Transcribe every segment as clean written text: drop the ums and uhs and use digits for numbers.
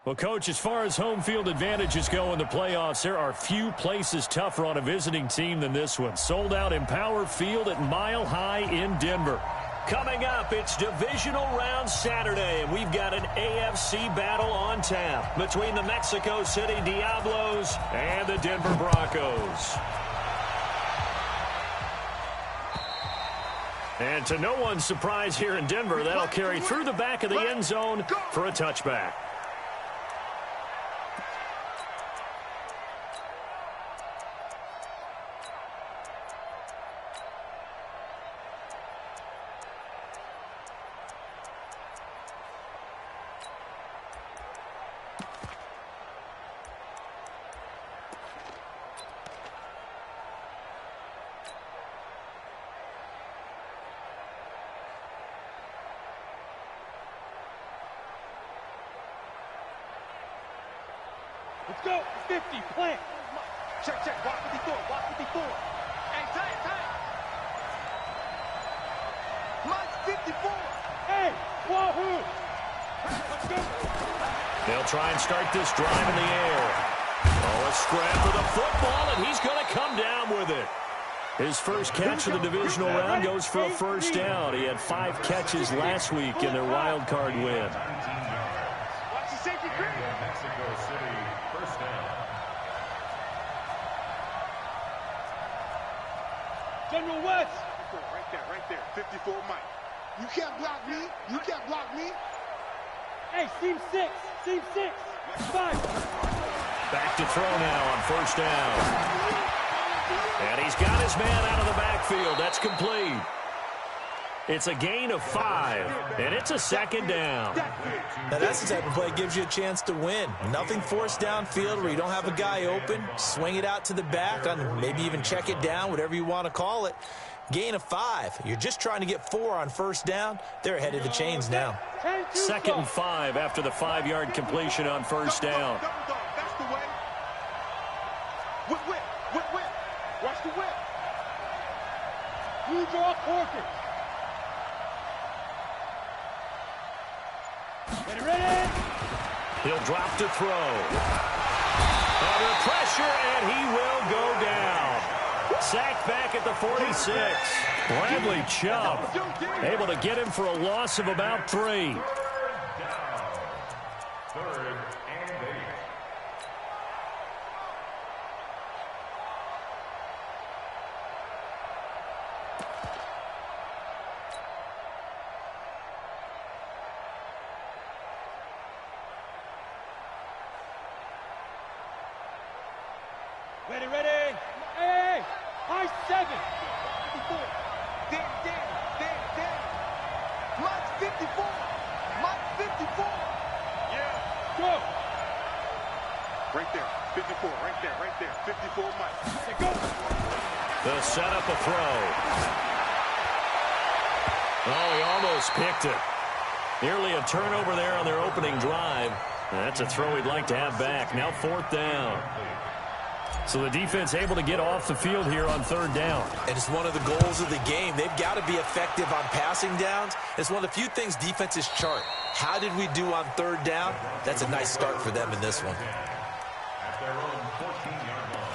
Well, Coach, as far as home field advantages go in the playoffs, there are few places tougher on a visiting team than this one. Sold out Empower Field at Mile High in Denver. Coming up, it's Divisional Round Saturday, and we've got an AFC battle on tap between the Mexico City Diablos and the Denver Broncos. And to no one's surprise here in Denver, that'll carry through the back of the end zone for a touchback. Let's go. 50. Plant. Check, check. Walk 54. Walk 54. Hey, time. Lunch 54. Hey, wahoo. Let's go. They'll try and start this drive in the air. Oh, a scrap for the football, and he's going to come down with it. His first catch of the divisional round goes for a first down. He had 5 catches last week in their wild card win. Watch the safety green. Mexico City, first down. General West. Right there. 54 Mike. You can't block me. Hey, seam 6. 5. Back to throw now on first down. And he's got his man out of the backfield. That's complete. It's a gain of 5, and it's a second down. Now that's the type of play that gives you a chance to win. Nothing forced downfield where you don't have a guy open. Swing it out to the back, and maybe even check it down, whatever you want to call it. Gain of 5. You're just trying to get 4 on first down. They're ahead of the chains now. Second and 5 after the 5-yard completion on first down. That's the way. Whip. Watch the whip. You draw quarter. Ready? He'll drop to throw. Under pressure, and he will go down. Sacked back at the 46. Bradley Chubb able to get him for a loss of about 3. Third and 8. Ready. Hey. High 7. 54. Damn. Mike 54. Yeah. Go. Right there. 54. Right there. 54 Mike. Go. They'll set up a throw. Oh, he almost picked it. Nearly a turnover there on their opening drive. That's a throw he'd like to have back. Now 4th down. So the defense able to get off the field here on 3rd down. And it's one of the goals of the game. They've got to be effective on passing downs. It's one of the few things defenses chart. How did we do on 3rd down? That's a nice start for them in this one. At their own 14-yard line.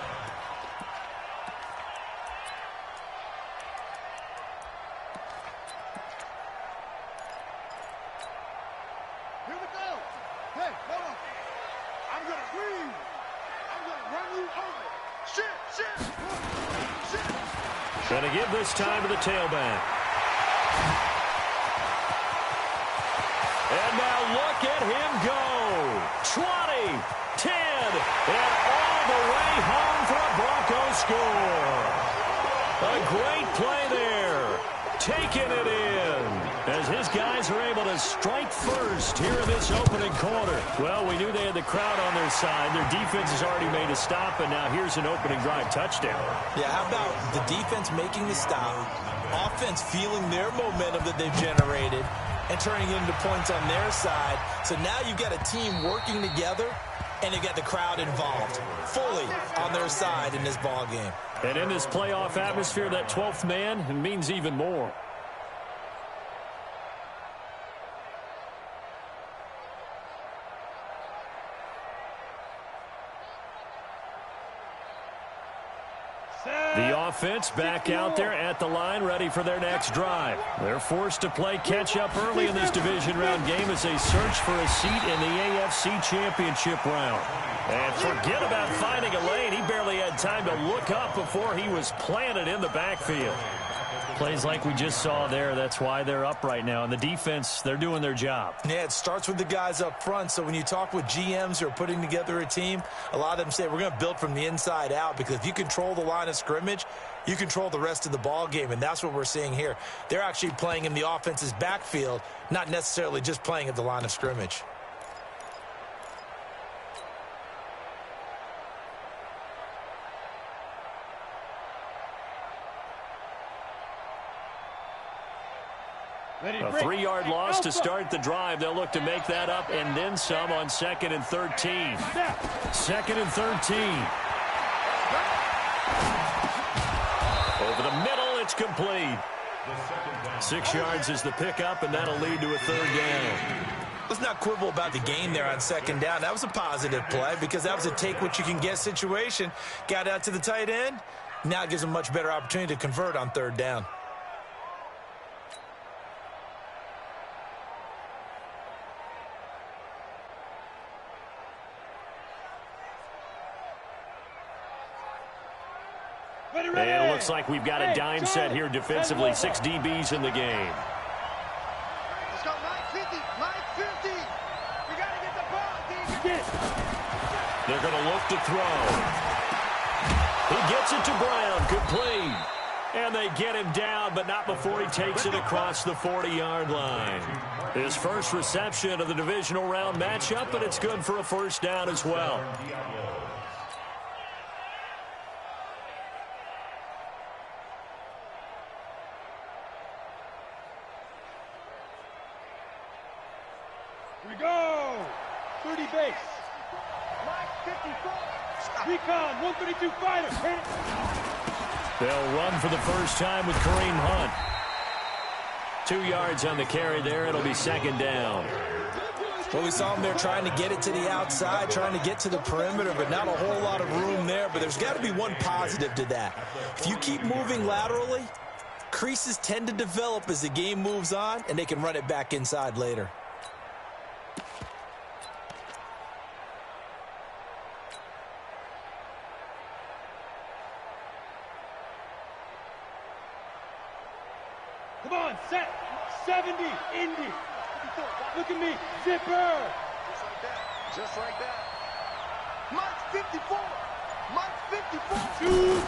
Here we go. Hey, hold on. I'm going to breathe. I'm going to run you over. Shit. Gonna give this time to the tailback. And now look at him go. 20, 10, and all the way home for a Broncos score. A great play there. Taking it in as his guys are able to strike first here in this opening quarter. Well, we knew they had the crowd on their side. Their defense has already made a stop, and now here's an opening drive touchdown. Yeah, how about the defense making the stop, offense feeling their momentum that they've generated, and turning it into points on their side. So now you've got a team working together, and you've got the crowd involved fully on their side in this ball game. And in this playoff atmosphere, that 12th man means even more. The offense back out there at the line, ready for their next drive. They're forced to play catch-up early in this division round game as they search for a seat in the AFC Championship round. And forget about finding a lane. He barely had time to look up before he was planted in the backfield. Plays like we just saw there. That's why they're up right now. And the defense, they're doing their job. Yeah, it starts with the guys up front. So when you talk with GMs who are putting together a team, a lot of them say we're going to build from the inside out, because if you control the line of scrimmage, you control the rest of the ball game. And that's what we're seeing here. They're actually playing in the offense's backfield, not necessarily just playing at the line of scrimmage. A 3-yard loss to start the drive. They'll look to make that up and then some on 2nd and 13. 2nd and 13. Over the middle, it's complete. 6 yards is the pickup, and that'll lead to a 3rd down. Let's not quibble about the gain there on 2nd down. That was a positive play because that was a take-what-you-can-get situation. Got out to the tight end. Now it gives them a much better opportunity to convert on 3rd down. And it looks like we've got a dime set here defensively. 6 DBs in the game. Let's go, Mike 50. Mike 50. We got to get the ball, defense. They're going to look to throw. He gets it to Brown. Complete. And they get him down, but not before he takes it across the 40-yard line. His first reception of the divisional round matchup, but it's good for a 1st down as well. We go. 30 base. Mike 54. Recon 132 fighter. They'll run for the first time with Kareem Hunt. 2 yards on the carry there. It'll be 2nd down. Well, we saw him there trying to get it to the outside, trying to get to the perimeter, but not a whole lot of room there. But there's got to be one positive to that. If you keep moving laterally, creases tend to develop as the game moves on, and they can run it back inside later. Come on, set. 70, Indy. Look at me, zipper. Just like that. Just like that. Mike 54. Mike 54. Shoot.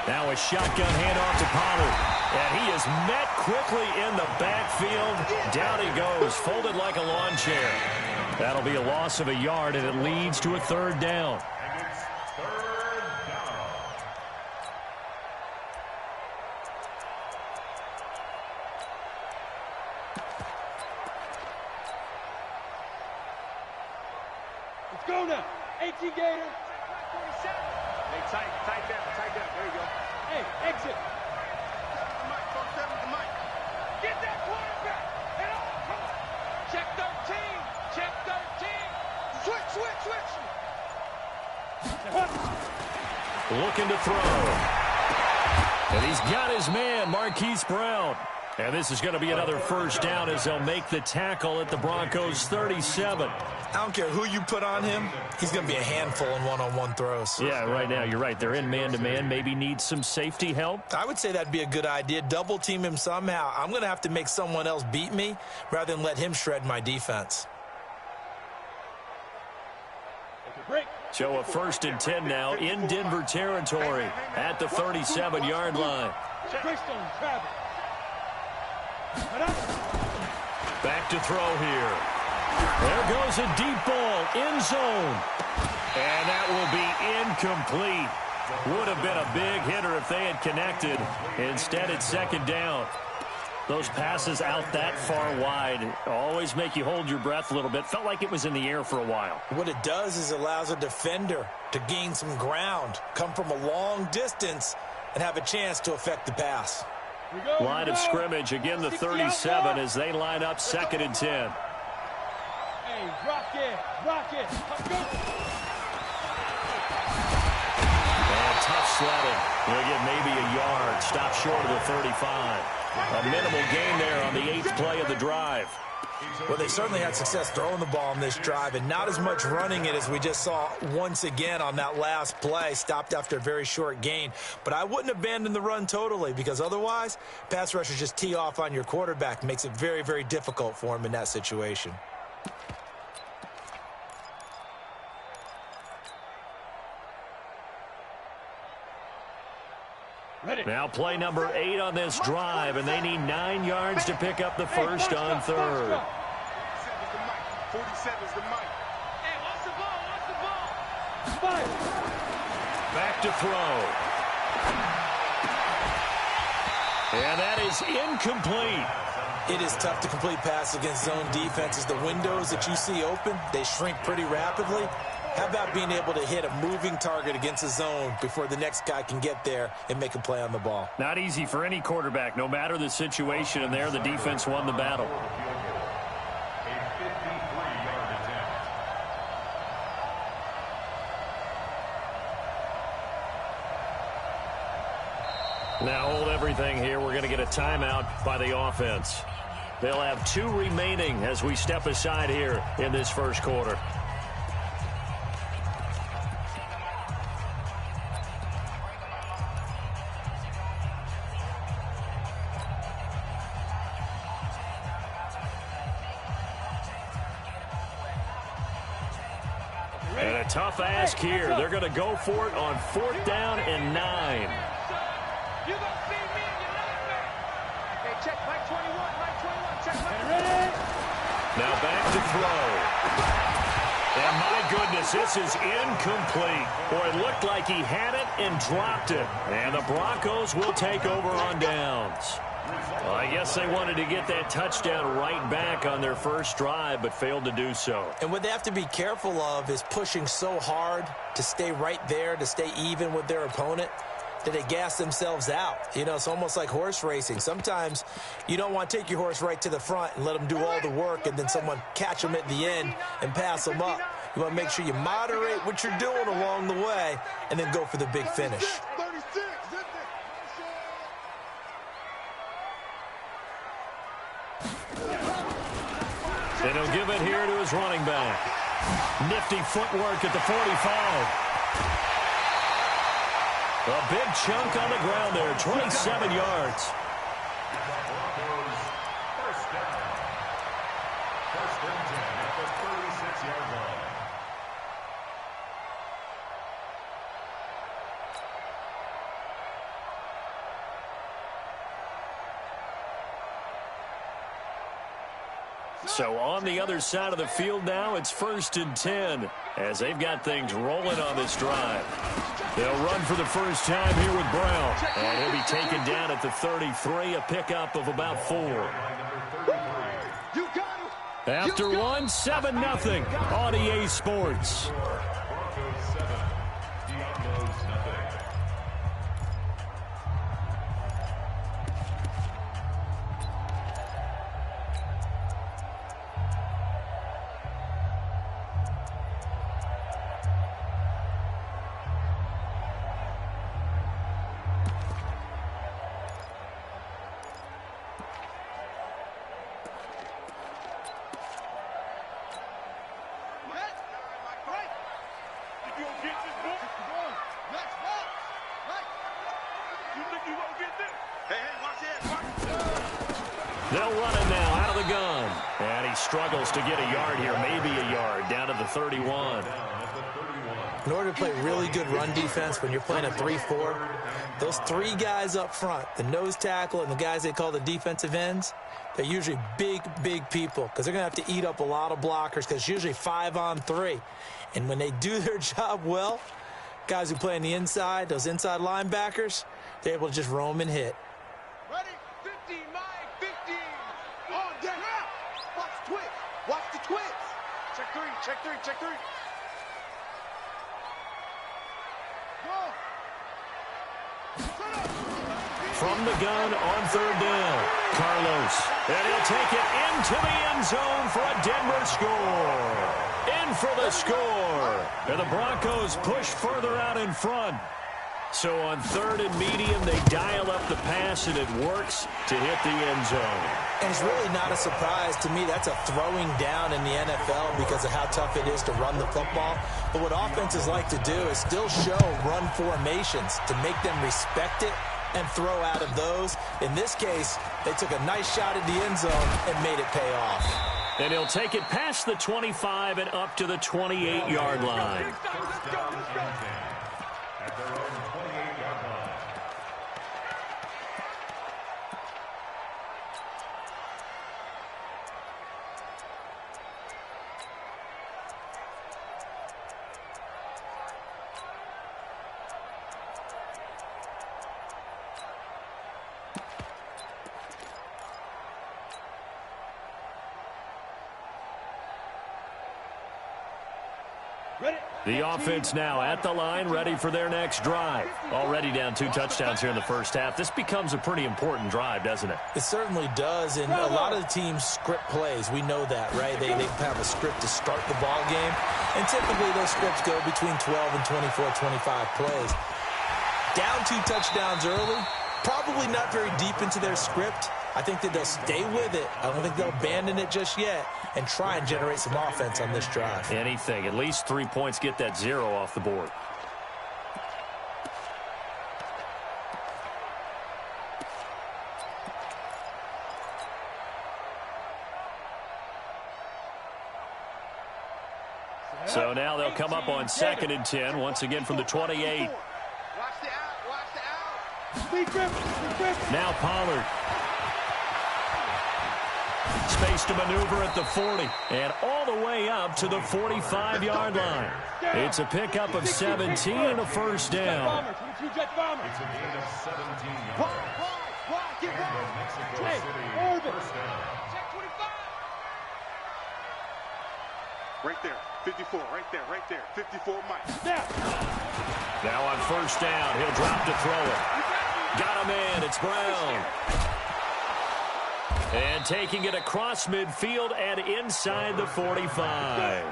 Now a shotgun handoff to Pollard. And he is met quickly in the backfield. Down he goes, folded like a lawn chair. That'll be a loss of a yard, and it leads to a 3rd down. Let's go now. 18 Gator. 47. Hey, tight down. There you go. Hey, exit. The mic, 47 the mic. Get that quarterback. Head on. Come on. Check 13. Check 13. Switch. Looking to throw. And he's got his man, Marquise Brown. And this is going to be another 1st down as they'll make the tackle at the Broncos' 37. I don't care who you put on him, he's going to be a handful in one-on-one throws. Yeah, right now, you're right. They're in man-to-man. Maybe need some safety help. I would say that'd be a good idea. Double team him somehow. I'm going to have to make someone else beat me rather than let him shred my defense. So a 1st and 10 now in Denver territory at the 37-yard line. Back to throw here. There goes a deep ball, end zone. And that will be incomplete. Would have been a big hitter if they had connected. Instead, it's 2nd down. Those passes out that far wide always make you hold your breath a little bit. Felt like it was in the air for a while. What it does is allows a defender to gain some ground, come from a long distance, and have a chance to affect the pass. Line of scrimmage, again the 37 as they line up 2nd and 10. Hey, rock it. And tough sledding. He'll get maybe a yard. Stop short of the 35. A minimal gain there on the 8th play of the drive. Well, they certainly had success throwing the ball on this drive, and not as much running it as we just saw once again on that last play. Stopped after a very short gain. But I wouldn't abandon the run totally, because otherwise, pass rushers just tee off on your quarterback. Makes it very, very difficult for him in that situation. Now play number 8 on this drive, and they need 9 yards to pick up the first on 3rd. 47's the mic. Hey, watch the ball, watch the ball. Back to throw. And that is incomplete. It is tough to complete passes against zone defenses. The windows that you see open, they shrink pretty rapidly. How about being able to hit a moving target against a zone before the next guy can get there and make a play on the ball? Not easy for any quarterback, no matter the situation, and there the defense won the battle. Now hold everything here. We're going to get a timeout by the offense. They'll have 2 remaining as we step aside here in this first quarter. And a tough ask here. They're going to go for it on 4th down and 9. You gonna see me and your left man. Hey, check Mike 21, Mike 21, check Mike. Ready? Now back to throw. And my goodness, this is incomplete. Boy, it looked like he had it and dropped it. And the Broncos will take over on downs. Well, I guess they wanted to get that touchdown right back on their first drive, but failed to do so. And what they have to be careful of is pushing so hard to stay right there, to stay even with their opponent, that they gas themselves out. You know, it's almost like horse racing. Sometimes you don't want to take your horse right to the front and let them do all the work and then someone catch them at the end and pass them up. You want to make sure you moderate what you're doing along the way and then go for the big finish. And he'll give it here to his running back. Nifty footwork at the 45. A big chunk on the ground there, 27 yards. First and 10 at the 36-yard line. So on the other side of the field now, it's 1st and 10 as they've got things rolling on this drive. They'll run for the first time here with Brown. And he'll be taken down at the 33, a pickup of about 4. After one, 7-0 on EA Sports. Broncos 7, Diablos nothing. They'll run it now out of the gun. And he struggles to get a yard here, maybe a yard, down to the 31. In order to play really good run defense when you're playing a 3-4, those 3 guys up front, the nose tackle and the guys they call the defensive ends, they're usually big, big people because they're going to have to eat up a lot of blockers because it's usually 5-on-3. And when they do their job well, guys who play on the inside, those inside linebackers, they're able to just roam and hit. Ready? 15, Mike, 15. On deck. Watch the twitch. Watch the twitch. Check 3, check 3, check 3. Go. From the gun on 3rd down, Carlos. And he'll take it into the end zone for a Denver score. In for the score. And the Broncos push further out in front. So on 3rd and medium, they dial up the pass, and it works to hit the end zone. And it's really not a surprise to me. That's a throwing down in the NFL because of how tough it is to run the football. But what offenses like to do is still show run formations to make them respect it and throw out of those. In this case, they took a nice shot at the end zone and made it pay off. And he'll take it past the 25 and up to the 28-yard line. At their own 28-yard line. The offense now at the line, ready for their next drive. Already down 2 touchdowns here in the first half. This becomes a pretty important drive, doesn't it? It certainly does, and a lot of the teams script plays. We know that, right? They have a script to start the ball game, and typically those scripts go between 12 and 24, 25 plays. Down 2 touchdowns early, probably not very deep into their script. I think that they'll stay with it. I don't think they'll abandon it just yet and try and generate some offense on this drive. Anything. At least 3 points, get that 0 off the board. So now they'll come up on 2nd and 10, once again from the 28. Watch the out. Now Pollard. Space to maneuver at the 40 and all the way up to the 45-yard line. It's a pickup of 17 and a first down. It's a gain of 17 yards. Mexico City, first down. Right there, 54, right there, 54 Mike. Now on first down, he'll drop to throw it. Got a man, it's Brown. And taking it across midfield and inside the 45.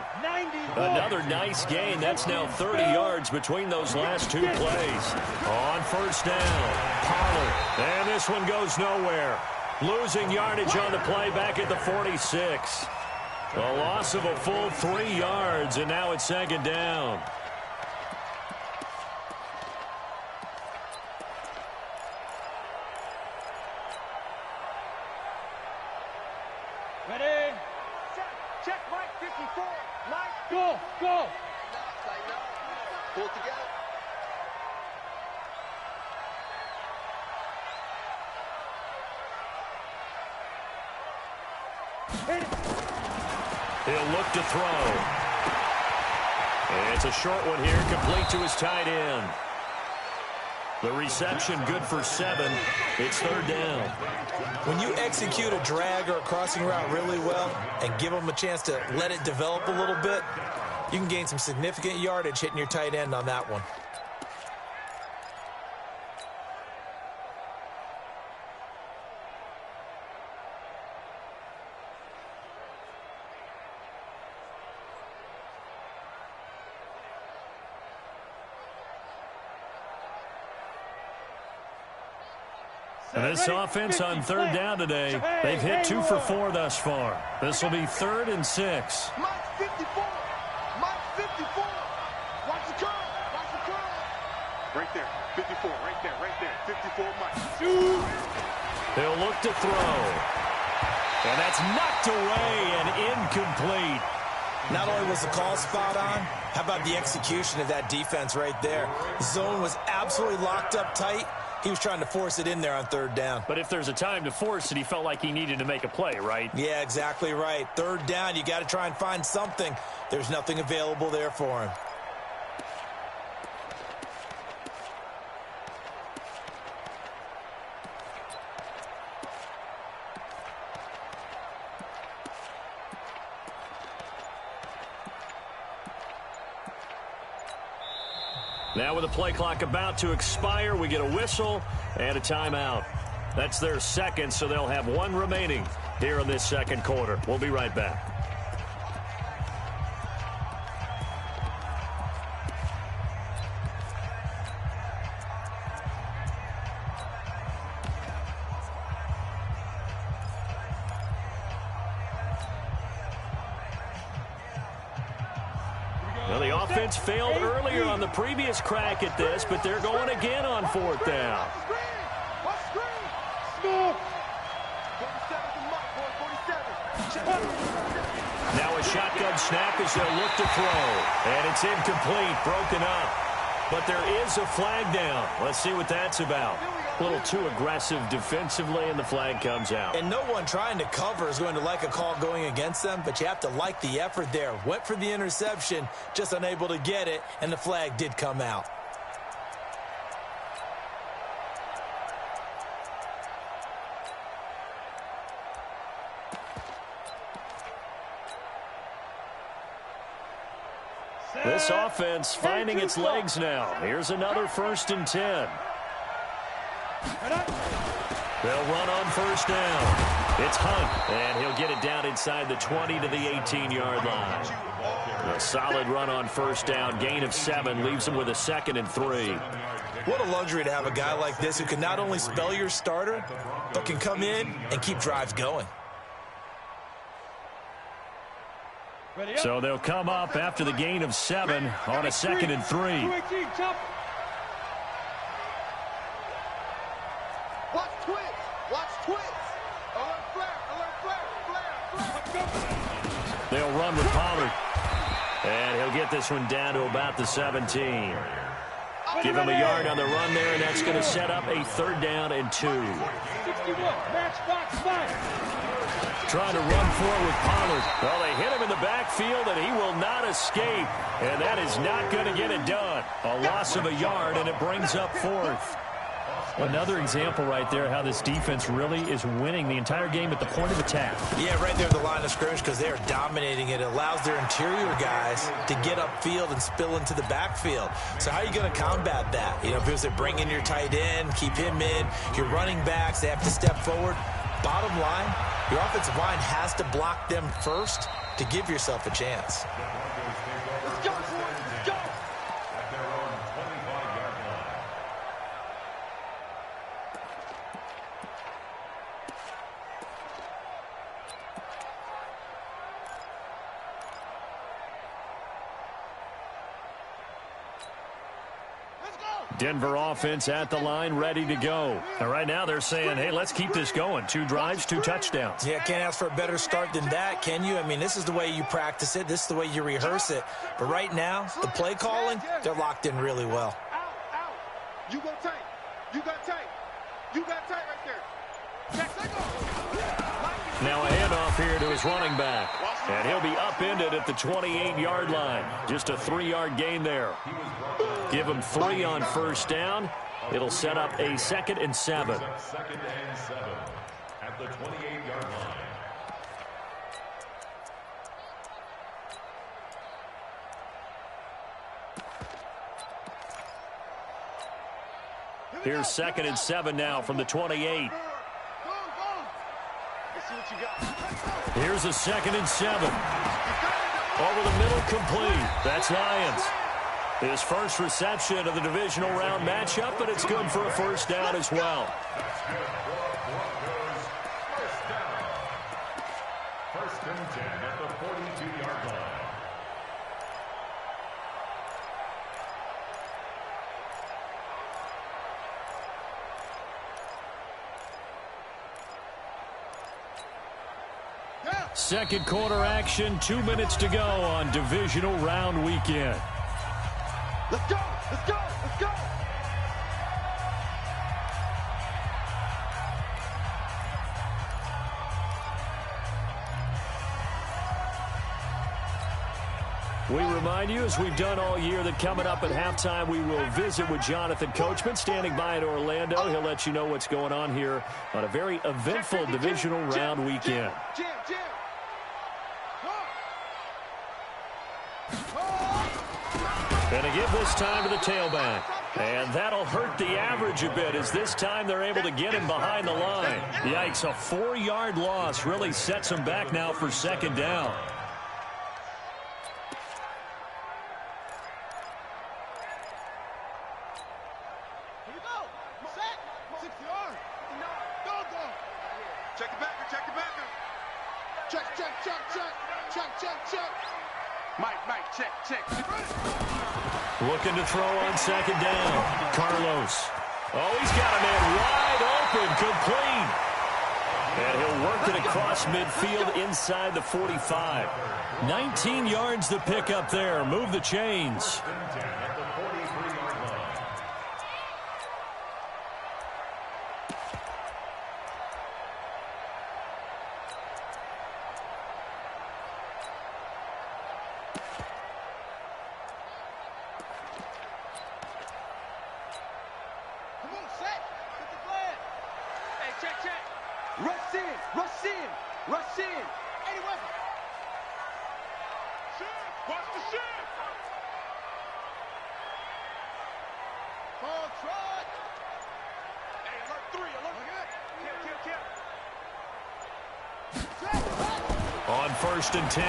Another nice gain. That's now 30 yards between those last 2 plays. On first down, Pollard. And this one goes nowhere. Losing yardage on the play back at the 46. A loss of a full 3 yards, and now it's 2nd down. Ready? Check, Mike, 54. Mike, go. Pull it together. Hit it. He'll look to throw. And it's a short one here, complete to his tight end. The reception good for 7. It's 3rd down. When you execute a drag or a crossing route really well and give them a chance to let it develop a little bit, you can gain some significant yardage hitting your tight end on that one. And this offense on 3rd down today, they've hit 2 for 4 thus far. This will be 3rd and 6. Mike, 54. Mike, 54. Watch the curl. Right there, 54, right there. 54, Mike. Shoot. He'll look to throw. And that's knocked away and incomplete. Not only was the call spot on, how about the execution of that defense right there? The zone was absolutely locked up tight. He was trying to force it in there on 3rd down. But if there's a time to force it, he felt like he needed to make a play, right? Yeah, exactly right. 3rd down, you got to try and find something. There's nothing available there for him. Now with the play clock about to expire, we get a whistle and a timeout. That's their 2nd, so they'll have 1 remaining here in this 2nd quarter. We'll be right back. offense failed earlier on the previous crack at this, but they're going again on fourth down. Now a shotgun snap as they'll look to throw. And it's incomplete, broken up. But there is a flag down. Let's see what that's about. A little too aggressive defensively, and the flag comes out. And no one trying to cover is going to like a call going against them, but you have to like the effort there. Went for the interception, just unable to get it, and the flag did come out. This offense finding its legs now. Here's another 1st and 10. They'll run on first down. It's Hunt, and he'll get it down inside the 20 to the 18-yard line. A solid run on first down. Gain of 7 leaves him with a 2nd and 3. What a luxury to have a guy like this who can not only spell your starter, but can come in and keep drives going. So they'll come up after the gain of 7 on a 2nd and 3. Watch twins. Watch twins. Alert flare. They'll run with Pollard. And he'll get this one down to about the 17. Give him a yard on the run there, and that's going to set up a 3rd down and 2. 61. Matchbox fire. Trying to run forward with Pollard. Well, they hit him in the backfield, and he will not escape. And that is not going to get it done. A loss of a yard, and it brings up 4th. Another example right there how this defense really is winning the entire game at the point of attack. Yeah, right there at the line of scrimmage because they are dominating it. It allows their interior guys to get upfield and spill into the backfield. So how are you going to combat that? You know, if they bring in your tight end, keep him in, your running backs, they have to step forward. Bottom line, your offensive line has to block them first to give yourself a chance. Let's go, boys. Let's go. At their own 25-yard line. Denver offense at the line, ready to go. And right now they're saying, hey, let's keep this going. 2 drives, 2 touchdowns. Yeah, can't ask for a better start than that, can you? I mean, this is the way you practice it. This is the way you rehearse it. But right now, the play calling, they're locked in really well. Out. You go tight. You got tight. You got tight right there. Now a handoff here to his running back. And he'll be upended at the 28-yard line. Just a 3-yard gain there. Give him 3 on first down. It'll set up a 2nd and 7. 2nd and 7 at the 28-yard line. Here's 2nd and 7 now from the 28. Here's a 2nd and 7. Over the middle, complete. That's Lions. His first reception of the divisional round matchup, but it's good for a first down as well. That's good for Broncos. First down. 1st and 10 at the 42-yard line. Second quarter action, 2 minutes to go on divisional round weekend. Let's go. Let's go. Let's go. We remind you, as we've done all year, that coming up at halftime, we will visit with Jonathan Coachman, standing by in Orlando. He'll let you know what's going on here on a very eventful divisional round weekend. And to give this time to the tailback. And that'll hurt the average a bit, as this time they're able to get him behind the line. Yikes, a 4-yard loss really sets him back now for 2nd down. Mike, check. Looking to throw on second down. Carlos. Oh, he's got a man wide open, complete. And he'll work it across midfield inside the 45. 19 yards to pick up there. Move the chains. Rush in. Any weapon. Watch the shit. Full trot. Hey, alert 3, alert. Kill. On 1st and 10,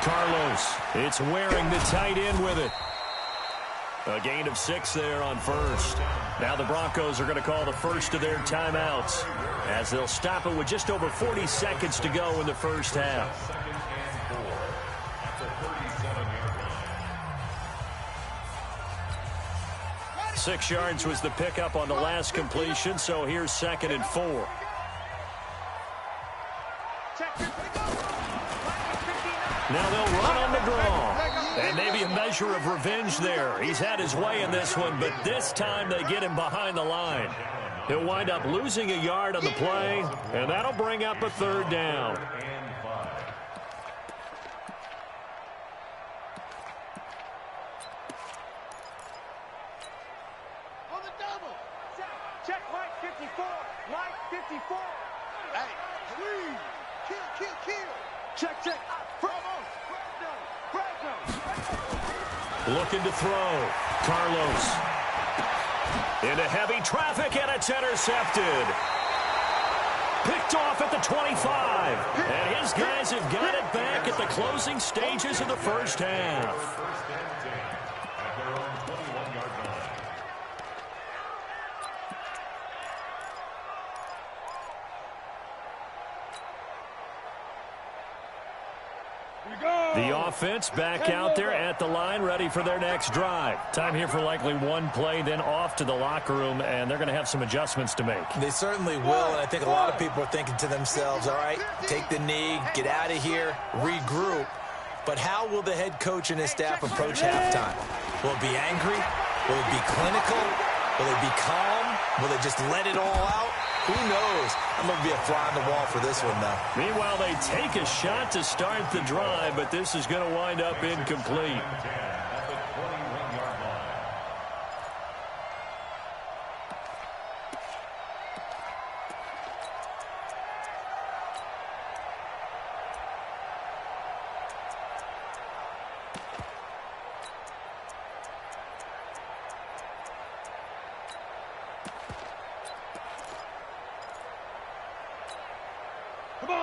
Carlos. It's wearing the tight end with it. A gain of 6 there on 1st. Now the Broncos are going to call the first of their timeouts as they'll stop it with just over 40 seconds to go in the first half. 6 yards was the pickup on the last completion, so here's 2nd and 4. Now they'll run on the draw. And maybe a measure of revenge there. He's had his way in this one, but this time they get him behind the line. He'll wind up losing a yard on the play, and that'll bring up a 3rd down. On the double. Check Mike 54. Mike 54. Hey, please. Kill. Check. Looking to throw. Carlos. Into heavy traffic, and it's intercepted. Picked off at the 25. And his guys have got it back at the closing stages of the first half. The offense back out there at the line, ready for their next drive. Time here for likely one play, then off to the locker room, and they're going to have some adjustments to make. They certainly will, and I think a lot of people are thinking to themselves, all right, take the knee, get out of here, regroup. But how will the head coach and his staff approach halftime? Will it be angry? Will it be clinical? Will it be calm? Will they just let it all out? Who knows? I'm going to be a fly on the wall for this one, though. Meanwhile, they take a shot to start the drive, but this is going to wind up incomplete.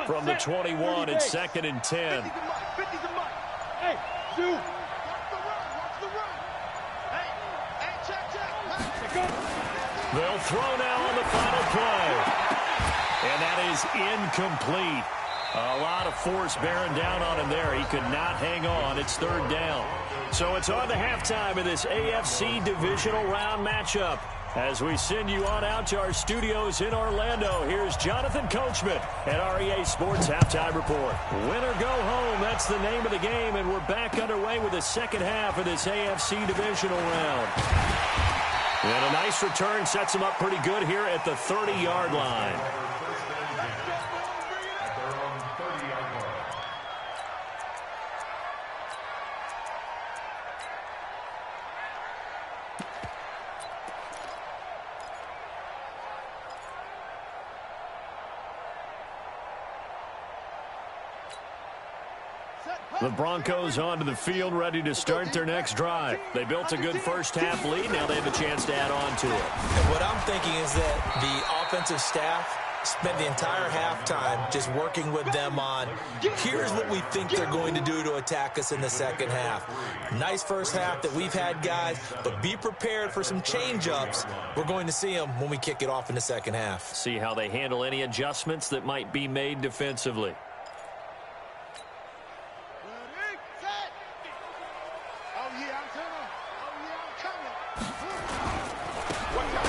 From the 21, it's 2nd and 10. 50's a Mike. Hey, Sue. Watch the run. Hey, check. They'll throw now on the final play. And that is incomplete. A lot of force bearing down on him there. He could not hang on. It's 3rd down. So it's on to halftime of this AFC divisional round matchup. As we send you on out to our studios in Orlando, here's Jonathan Coachman at REA Sports Halftime Report. Win or go home, that's the name of the game, and we're back underway with the second half of this AFC divisional round. And a nice return sets them up pretty good here at the 30-yard line. The Broncos onto the field, ready to start their next drive. They built a good first half lead. Now they have a chance to add on to it. And what I'm thinking is that the offensive staff spent the entire halftime just working with them on, here's what we think they're going to do to attack us in the second half. Nice first half that we've had, guys, but be prepared for some change-ups. We're going to see them when we kick it off in the second half. See how they handle any adjustments that might be made defensively.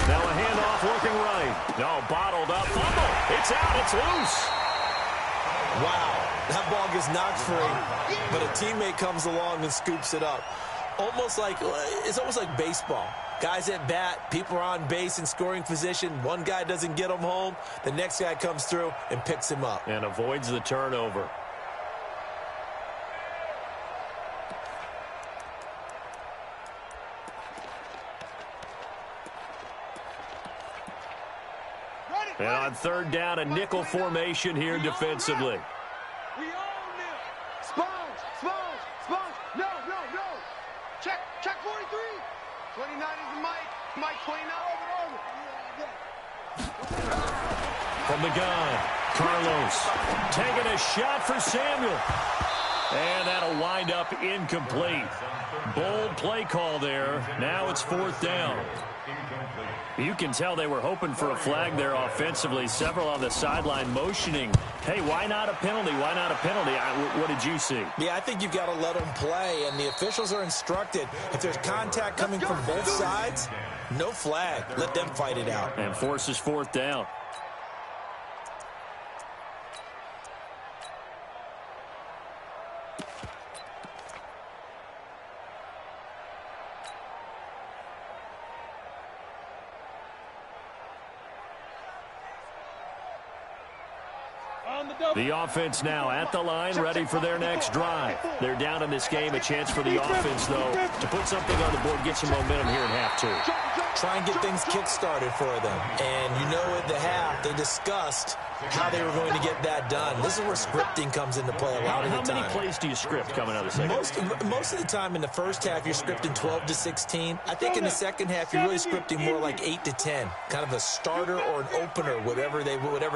Now a handoff looking right. No, bottled up. Fumble. It's out. It's loose. Wow. That ball gets knocked free, but a teammate comes along and scoops it up. It's almost like baseball. Guys at bat, people are on base in scoring position. One guy doesn't get him home. The next guy comes through and picks him up. And avoids the turnover. And on third down, a nickel formation here defensively. We own them. Sponge. No. Check 43. 29 is the Mike. Mike 29 over. From the gun, Carlos taking a shot for Samuel. And that'll wind up incomplete. Bold play call there. Now it's fourth down. You can tell they were hoping for a flag there offensively. Several on the sideline motioning. Hey, why not a penalty? Why not a penalty? What did you see? Yeah, I think you've got to let them play, and the officials are instructed. If there's contact coming from both sides, no flag. Let them fight it out. And forces fourth down. The offense now at the line, ready for their next drive. They're down in this game. A chance for the offense, though, to put something on the board, get some momentum here in half two. Try and get things kick-started for them. And you know at the half, they discussed how they were going to get that done. This is where scripting comes into play a lot of the time. How many plays do you script coming out of the second? Most of the time in the first half, you're scripting 12 to 16. I think in the second half, you're really scripting more like 8 to 10. Kind of a starter or an opener, whatever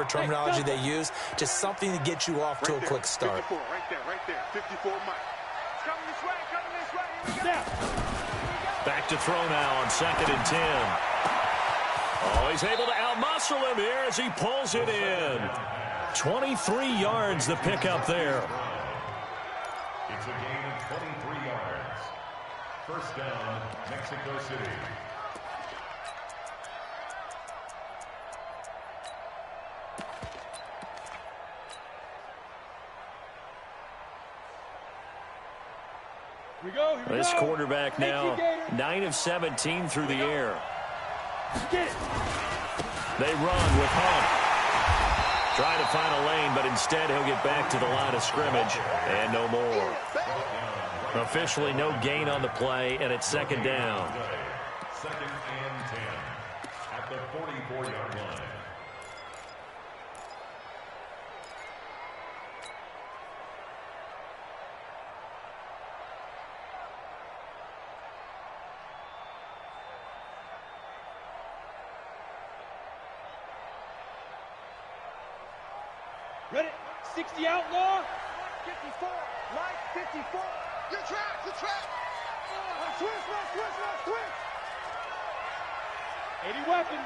terminology they use. Just something to get you off to a quick start. 54, right there. 54, Mike. Coming this way. Here we go. Back to throw now on 2nd and 10. Oh, he's able to outmuscle him here as he pulls it in. 23 yards the pickup there. It's a gain of 23 yards. First down, Mexico City. This quarterback now 9 of 17 through the air. They run with Hunt. Trying to find a lane, but instead he'll get back to the line of scrimmage. And no more. Officially no gain on the play, and it's 2nd down. 2nd and 10 at the 44-yard line. Ready? 60 outlaw. 54. Mike 54. Your track. Switch. 80 weapon.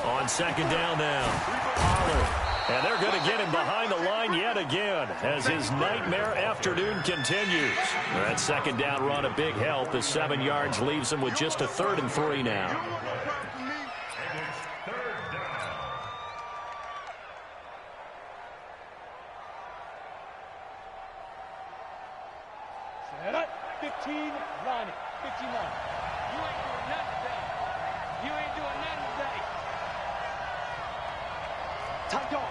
On 2nd down now. Pollard. And they're going to get him behind the line yet again as his nightmare afternoon continues. That 2nd down run a big help. The 7 yards leaves him with just a 3rd and 3 now. And it's 3rd down. Set up. 15 line. 15 line. You ain't doing nothing today. Tight dog.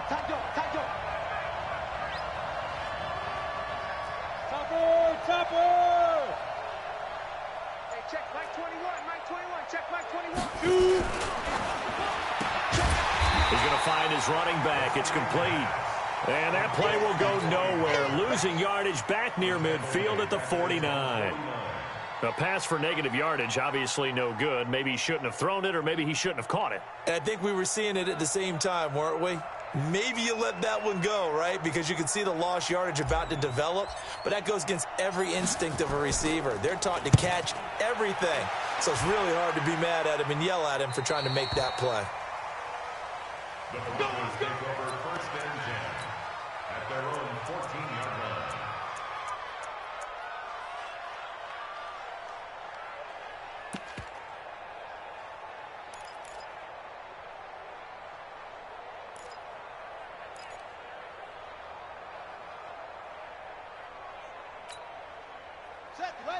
Topper. Hey, check Mike 21. Check Mike 21. He's going to find his running back. It's complete. And that play will go nowhere. Losing yardage back near midfield at the 49. A pass for negative yardage, obviously no good. Maybe he shouldn't have thrown it, or maybe he shouldn't have caught it. I think we were seeing it at the same time, weren't we? Maybe you let that one go, right? Because you can see the lost yardage about to develop. But that goes against every instinct of a receiver. They're taught to catch everything. So it's really hard to be mad at him and yell at him for trying to make that play. The Broncos take over 1st and 10 at their own 14-yard line.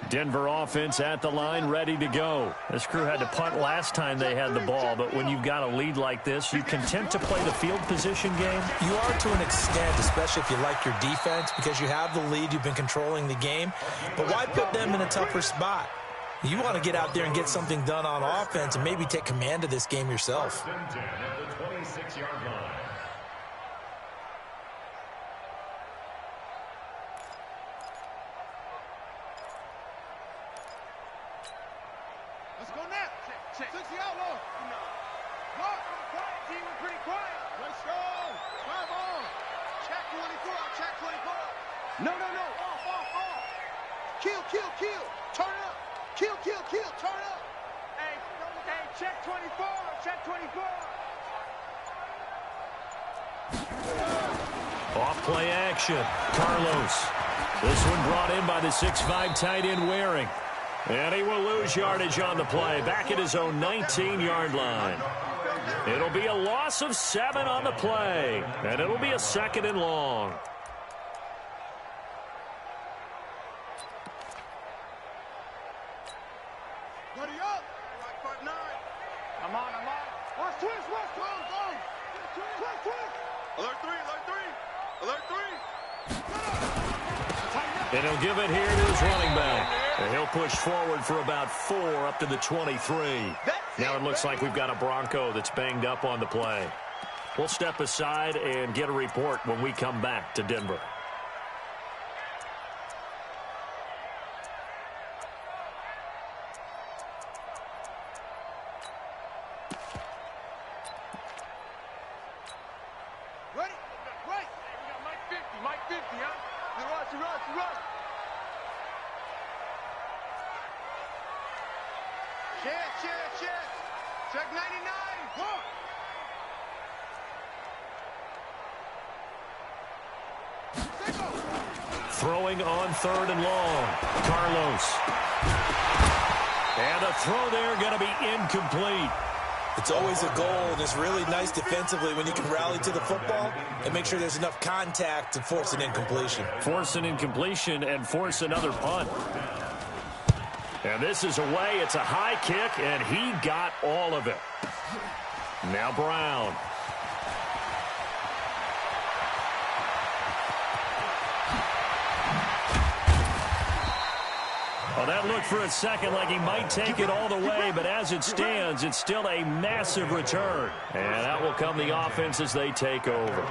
Denver offense at the line, ready to go. This crew had to punt last time they had the ball, but when you've got a lead like this, you content to play the field position game? You are to an extent, especially if you like your defense, because you have the lead, you've been controlling the game. But why put them in a tougher spot? You want to get out there and get something done on offense and maybe take command of this game yourself. 1st and 10 at the 26-yard line. Let's go now. Check. 60 outlaw. Look, quiet, team. We're pretty quiet. Let's go. 5 on. Check 24. Check 24. No. Off. Kill. Turn it up. Kill. Turn it up. Hey, check 24. Check 24. Off play action. Carlos. This one brought in by the 6'5" tight end Waring. And he will lose yardage on the play, back at his own 19-yard line. It'll be a loss of 7 on the play, and it'll be a 2nd and long. Buddy up. Right, 9. I'm on. Watch twist. Alert 3. And he'll give it here to his running back. And he'll push forward for about 4 up to the 23. Now it looks like we've got a Bronco that's banged up on the play. We'll step aside and get a report when we come back to Denver. Ready? Right. Hey, we got Mike 50, huh? Run. Check. Check 99. Go. Throwing on 3rd and long. Carlos. And the throw there going to be incomplete. It's always a goal, and it's really nice defensively when you can rally to the football and make sure there's enough contact to force an incompletion. Force an incompletion and force another punt. And this is away. It's a high kick, and he got all of it. Now Brown. Well, that looked for a second like he might take it all the way, but as it stands, it's still a massive return. And that will come the offense as they take over.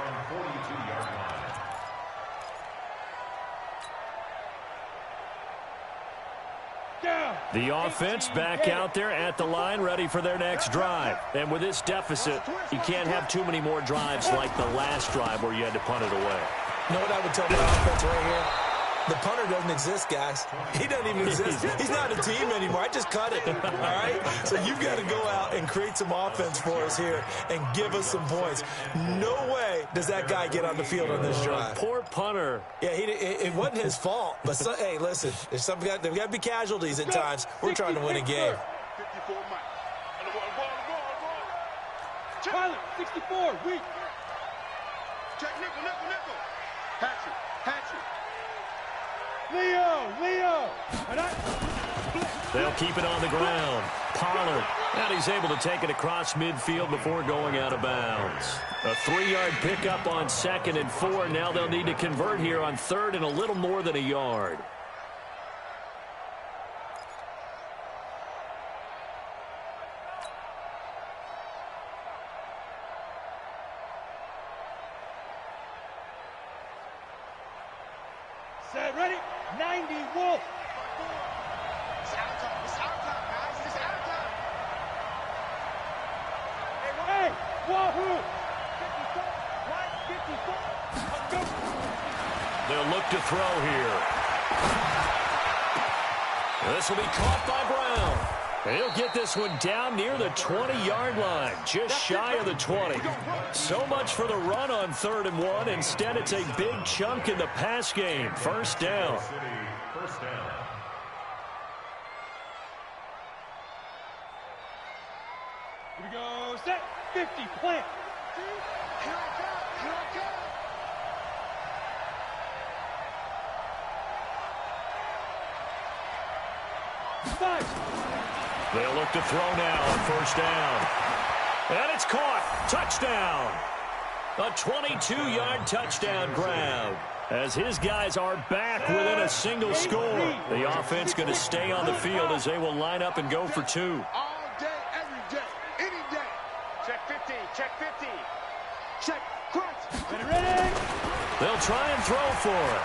The offense back out there at the line, ready for their next drive. And with this deficit, you can't have too many more drives like the last drive where you had to punt it away. You know what I would tell my offense right here? The punter doesn't exist, guys. He doesn't even exist. He's not a team anymore. I just cut it, all right? So you've got to go out and create some offense for us here and give us some points. No way does that guy get on the field on this drive. Poor punter. Yeah, it wasn't his fault. But, hey, listen, there's there got to be casualties at times. We're trying to win a game. 54, Mike. Pilot, 64, weak. Check nickel. Hatchet. Leo. They'll keep it on the ground. Pollard. And he's able to take it across midfield before going out of bounds. A 3-yard pickup on 2nd and 4. Now they'll need to convert here on 3rd and a little more than a yard. Set, ready? 90, Wolf. It's our time, guys. It's our time. Hey, Wahoo! 54, right, 54. Let's go. They'll look to throw here. This will be caught by Brown. He'll get this one down near the 20-yard line, just shy of the 20. So much for the run on 3rd and 1. Instead, it's a big chunk in the pass game. First down. First down. Here we go. Set. 50. Plant. Here I come. Here I come. They'll look to throw now on first down. And it's caught. Touchdown. A 22-yard touchdown grab. As his guys are back within a single score. The offense going to stay on the field as they will line up and go for 2. All day, every day, any day. Check 50. Check 50. Check. Crunch. Ready? They'll try and throw for it.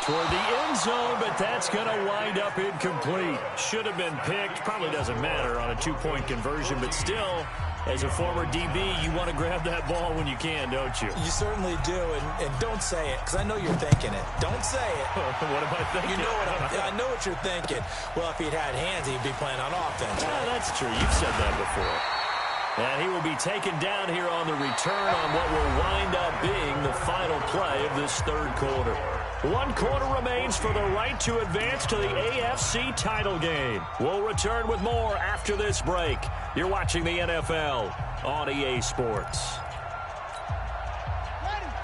Toward the end zone, but that's going to wind up incomplete. Should have been picked. Probably doesn't matter on a 2-point conversion, but still, as a former DB, you want to grab that ball when you can, don't you? You certainly do, and don't say it, because I know you're thinking it. Don't say it. What am I thinking? You know I know what you're thinking. Well, if he'd had hands, he'd be playing on offense. Yeah, that's true. You've said that before. And he will be taken down here on the return on what will wind up being the final play of this 3rd quarter. 1 quarter remains for the right to advance to the AFC title game. We'll return with more after this break. You're watching the NFL on EA Sports.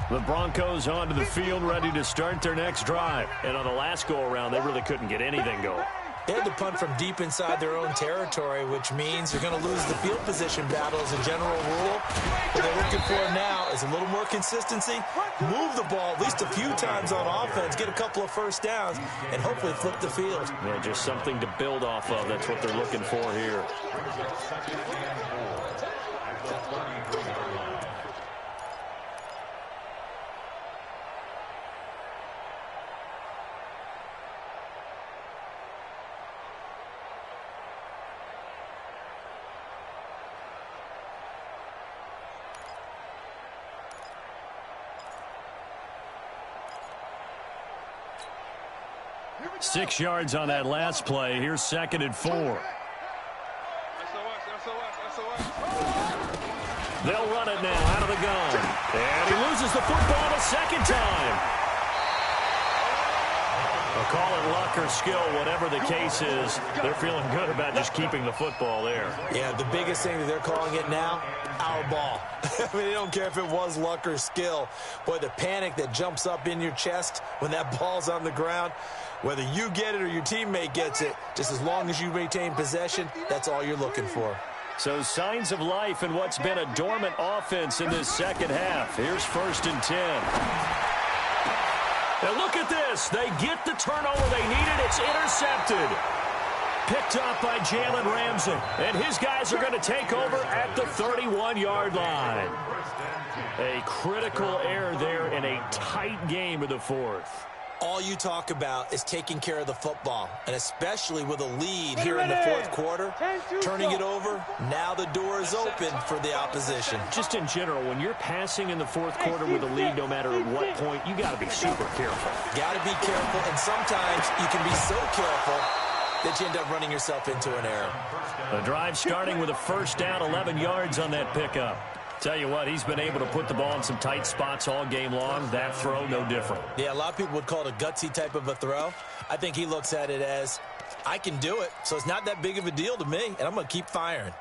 The Broncos onto the field ready to start their next drive. And on the last go-around, they really couldn't get anything going. They had to punt from deep inside their own territory, which means they're going to lose the field position battle as a general rule. What they're looking for now is a little more consistency, move the ball at least a few times on offense, get a couple of first downs, and hopefully flip the field. Yeah, just something to build off of. That's what they're looking for here. 6 yards on that last play. Here's 2nd and 4. They'll run it now out of the gun. And he loses the football a second time. I'll call it luck or skill, whatever the case is. They're feeling good about just keeping the football there. Yeah, the biggest thing that they're calling it now, our ball. I mean, they don't care if it was luck or skill. Boy, the panic that jumps up in your chest when that ball's on the ground, whether you get it or your teammate gets it, just as long as you retain possession, that's all you're looking for. So signs of life in what's been a dormant offense in this second half. Here's 1st and 10. And look at this. They get the turnover they needed. It's intercepted. Picked up by Jalen Ramsey. And his guys are going to take over at the 31-yard line. A critical error there in a tight game of the 4th. All you talk about is taking care of the football, and especially with a lead here in the 4th quarter, turning it over, now the door is open for the opposition. Just in general, when you're passing in the 4th quarter with a lead, no matter at what point, you got to be super careful. Got to be careful, and sometimes you can be so careful that you end up running yourself into an error. The drive starting with a 1st down, 11 yards on that pickup. Tell you what, he's been able to put the ball in some tight spots all game long. That throw, no different. Yeah, a lot of people would call it a gutsy type of a throw. I think he looks at it as, I can do it, so it's not that big of a deal to me, and I'm going to keep firing.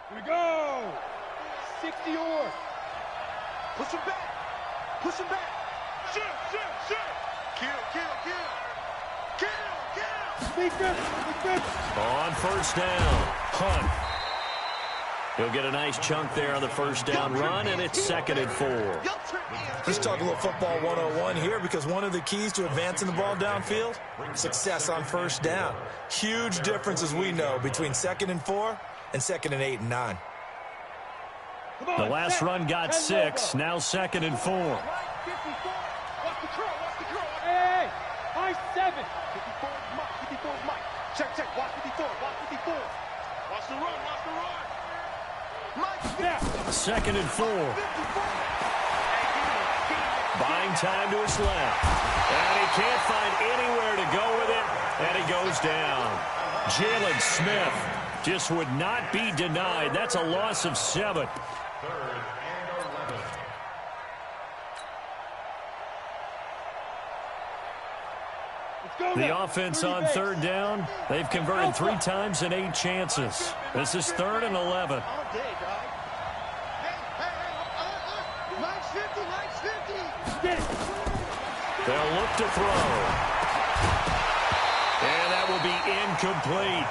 Here we go. 60 or. Push him back. Push him back. Shoot, shoot, shoot. Kill, kill, kill. Kill, kill. On 1st down, punt. He'll get a nice chunk there on the 1st down run, and it's 2nd and 4. Let's talk a little football 101 here, because one of the keys to advancing the ball downfield, success on 1st down. Huge difference, as we know, between 2nd and 4 and 2nd and 8 and 9. The last run got 6, now 2nd and 4. Watch the curl, watch the curl. Hey, high 7. 54 is Mike, 54 is Mike. Check, check, watch 54, watch 54. Watch the run, watch the run. Mike, Yeah. 2nd and 4. Buying time to his left. And he can't find anywhere to go with it, and he goes down. Jalen Smith just would not be denied. That's a loss of 7. Third and 11. The offense on third down, they've converted 3 times in 8 chances. This is 3rd and 11. All day, dog. Hey, Mike's 50. They'll look to throw. And that will be incomplete.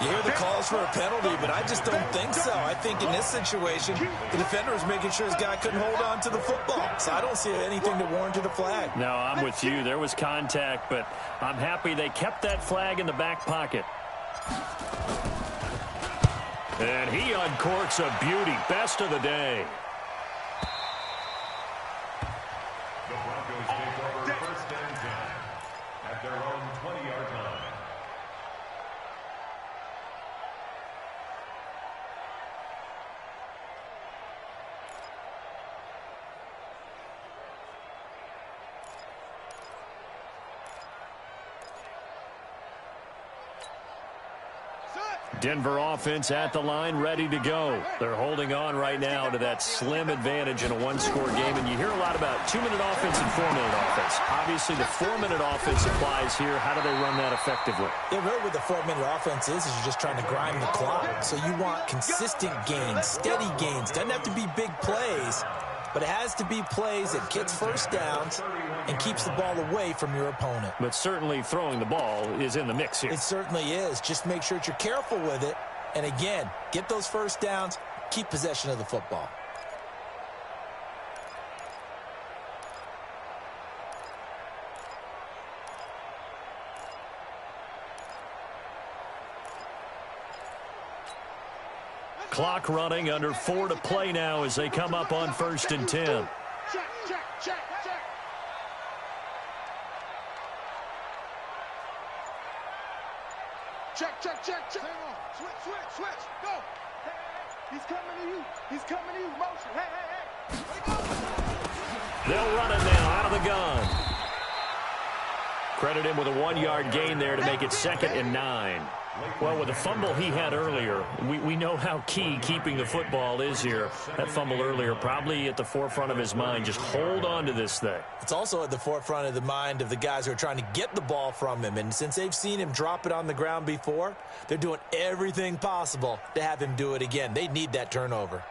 You hear the calls for a penalty, but I just don't think so. I think in this situation, the defender was making sure his guy couldn't hold on to the football. So I don't see anything to warrant a flag. No, I'm with you. There was contact, but I'm happy they kept that flag in the back pocket. And he uncorks a beauty. Best of the day. The Broncos take over 1st and 10 at their own 20-yard line. Denver offense at the line, ready to go. They're holding on right now to that slim advantage in a 1-score game. And you hear a lot about 2-minute offense and 4-minute offense. Obviously, the 4-minute offense applies here. How do they run that effectively? Yeah, really what the 4-minute offense is you're just trying to grind the clock. So you want consistent gains, steady gains. Doesn't have to be big plays, but it has to be plays that gets first downs and keeps the ball away from your opponent. But certainly throwing the ball is in the mix here. It certainly is. Just make sure that you're careful with it. And again, get those first downs, keep possession of the football. Clock running, under 4 to play now as they come up on 1st and 10. Check. Switch. Go. Hey. He's coming to you. Motion. Hey. They'll run it now out of the gun. Credit him with a 1-yard gain there to make it 2nd and 9. Well, with the fumble he had earlier, we know how key keeping the football is here. That fumble earlier probably at the forefront of his mind. Just hold on to this thing. It's also at the forefront of the mind of the guys who are trying to get the ball from him. And since they've seen him drop it on the ground before, they're doing everything possible to have him do it again. They need that turnover.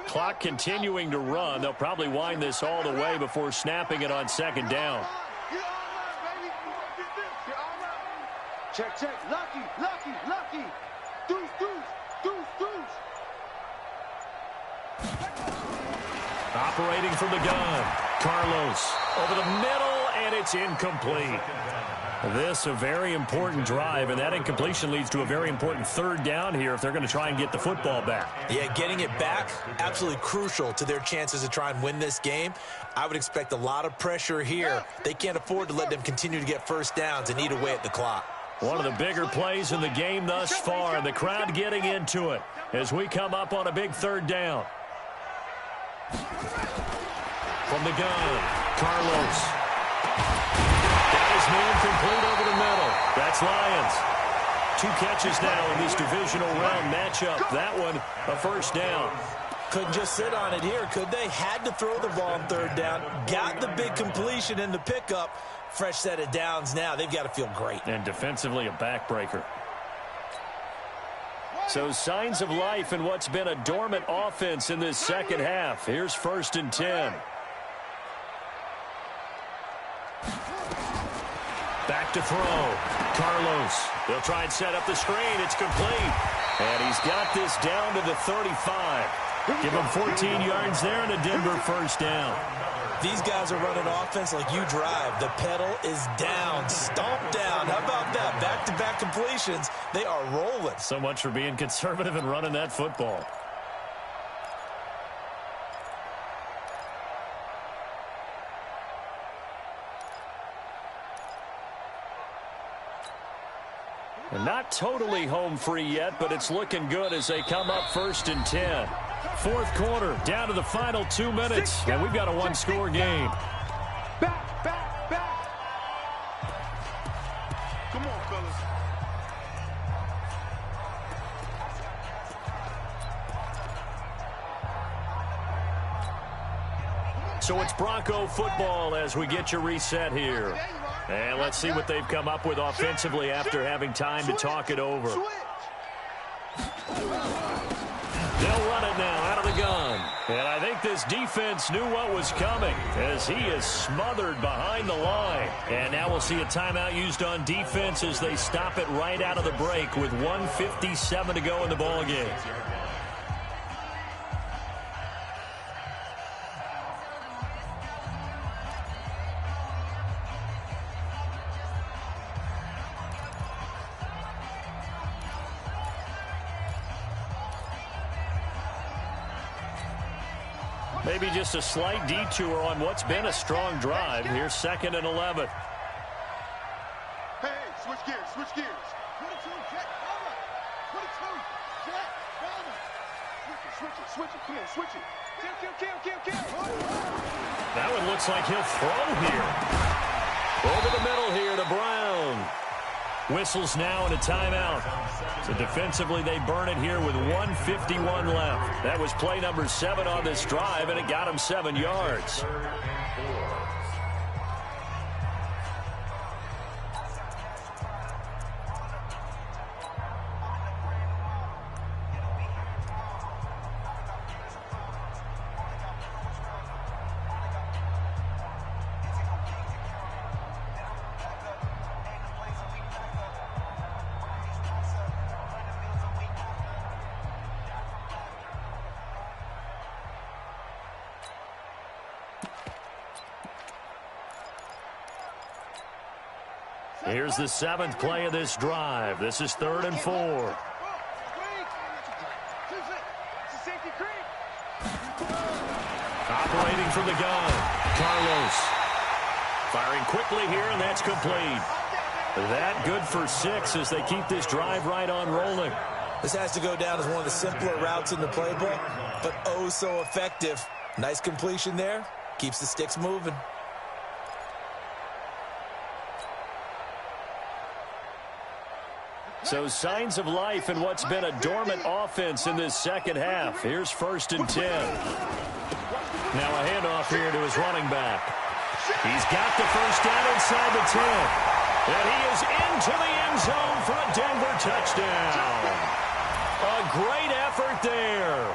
Clock continuing to run. They'll probably wind this all the way before snapping it on 2nd down. Check. Lucky. Deuce. Operating from the gun. Carlos over the middle, and it's incomplete. This a very important drive, and that incompletion leads to a very important 3rd down here if they're going to try and get the football back. Yeah, getting it back, absolutely crucial to their chances to try and win this game. I would expect a lot of pressure here. They can't afford to let them continue to get first downs and eat away at the clock. One of the bigger plays in the game thus far, and the crowd getting into it as we come up on a big 3rd down. From the gun, Carlos. Got his man complete over the middle. That's Lions. 2 catches now in this divisional round matchup. That one, a 1st down. Couldn't just sit on it here, could they? Had to throw the ball on 3rd down. Got the big completion in the pickup. Fresh set of downs now. They've got to feel great. And defensively, a backbreaker. So signs of life in what's been a dormant offense in this 2nd half. Here's 1st and 10. Back to throw. Carlos. They'll try and set up the screen. It's complete. And he's got this down to the 35. Give him 14 yards there and a Denver 1st down. These guys are running offense like you drive. The pedal is down, stomped down. How about that? Back-to-back completions. They are rolling. So much for being conservative and running that football. And not totally home free yet, but it's looking good as they come up 1st and 10. 4th quarter, down to the final 2 minutes, and we've got a 1-score game. So it's Bronco football as we get you reset here. And let's see what they've come up with offensively after having time to talk it over. They'll run it now out of the gun. And I think this defense knew what was coming as he is smothered behind the line. And now we'll see a timeout used on defense as they stop it right out of the break with 1:57 to go in the ballgame. Maybe just a slight detour on what's been a strong drive. Here's 2nd and 11. Hey, switch gears, switch gears. 22, jet, cover. 22, jet, cover. Switch it, come on, switch it. Kill. That one looks like he'll throw here. Over the middle here to Brown. Whistles now and a timeout. So defensively, they burn it here with 1:51 left. That was play number 7 on this drive, and it got him 7 yards. Here's the 7th play of this drive. This is 3rd and 4. Operating from the gun, Carlos. Firing quickly here, and that's complete. That good for 6 as they keep this drive right on rolling. This has to go down as one of the simpler routes in the playbook, but oh so effective. Nice completion there. Keeps the sticks moving. So signs of life in what's been a dormant offense in this second half. Here's 1st and 10. Now a handoff here to his running back. He's got the first down inside the 10. And he is into the end zone for a Denver touchdown. A great effort there.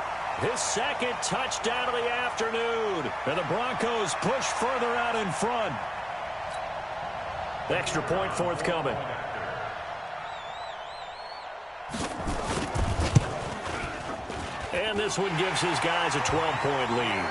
His 2nd touchdown of the afternoon. And the Broncos push further out in front. Extra point forthcoming. And this one gives his guys a 12-point lead.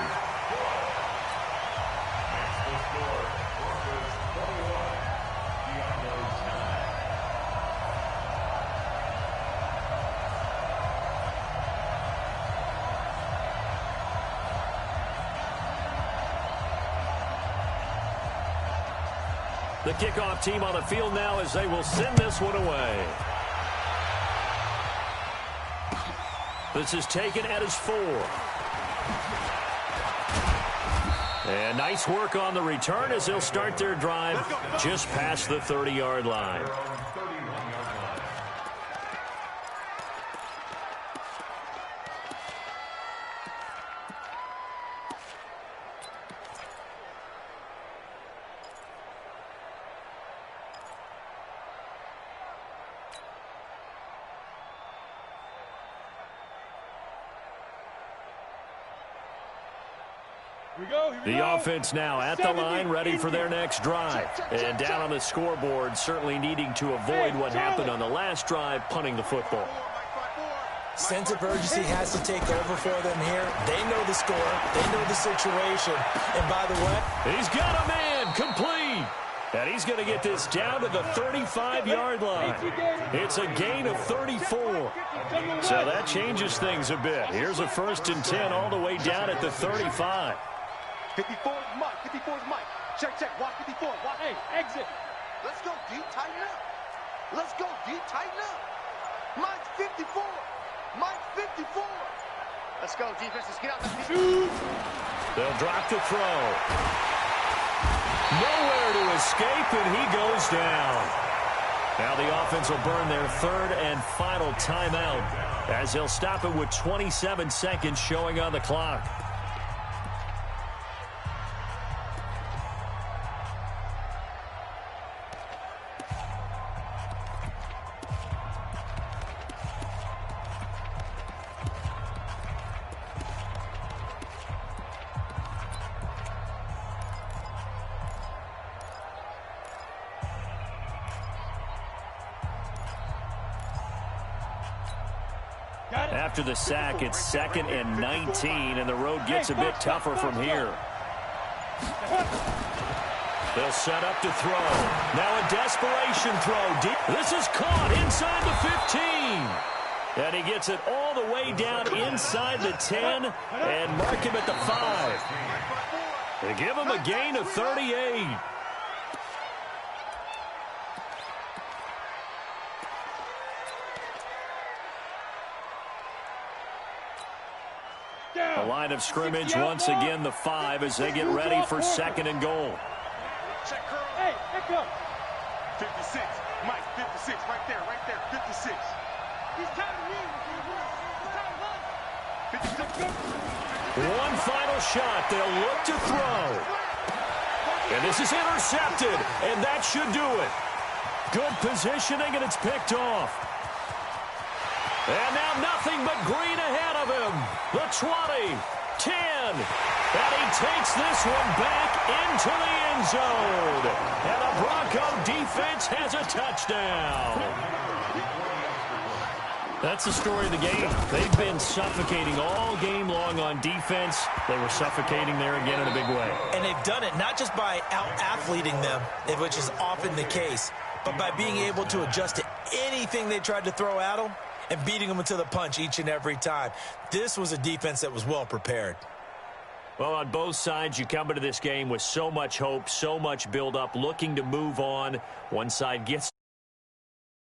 The kickoff team on the field now as they will send this one away. This is taken at his 4. And nice work on the return as they'll start their drive just past the 30-yard line. The offense now at the line, ready for their next drive. And down on the scoreboard, certainly needing to avoid what happened on the last drive, punting the football. Sense of urgency has to take over for them here. They know the score. They know the situation. And by the way, he's got a man complete. And he's going to get this down to the 35-yard line. It's a gain of 34. So that changes things a bit. Here's a 1st and 10 all the way down at the 35. 54 is Mike. 54 is Mike. Check. Watch 54. Watch. Hey, exit. Let's go, D. Tighten up. Let's go, D. Tighten up. Mike's 54. Mike's 54. Let's go, defense. Let's get out the field. They'll drop the throw. Nowhere to escape, and he goes down. Now the offense will burn their 3rd and final timeout as they'll stop it with 27 seconds showing on the clock. After the sack, it's 2nd and 19, and the road gets a bit tougher from here. They'll set up to throw. Now a desperation throw. Deep. This is caught inside the 15. And he gets it all the way down inside the 10 and mark him at the 5. They give him a gain of 38. The line of scrimmage once again the 5 as they get ready for 2nd and goal. Check curl. Hey, back up. 56. Mike, 56. Right there, 56. He's tired of me. He's tired of us. 56. One final shot. They'll look to throw. And this is intercepted, and that should do it. Good positioning, and it's picked off. And now nothing but green ahead of him. The 20, 10, and he takes this one back into the end zone. And the Bronco defense has a touchdown. That's the story of the game. They've been suffocating all game long on defense. They were suffocating there again in a big way. And they've done it not just by out-athleting them, which is often the case, but by being able to adjust to anything they tried to throw at them and beating them into the punch each and every time. This was a defense that was well prepared. Well, on both sides, you come into this game with so much hope, so much build-up, looking to move on. One side gets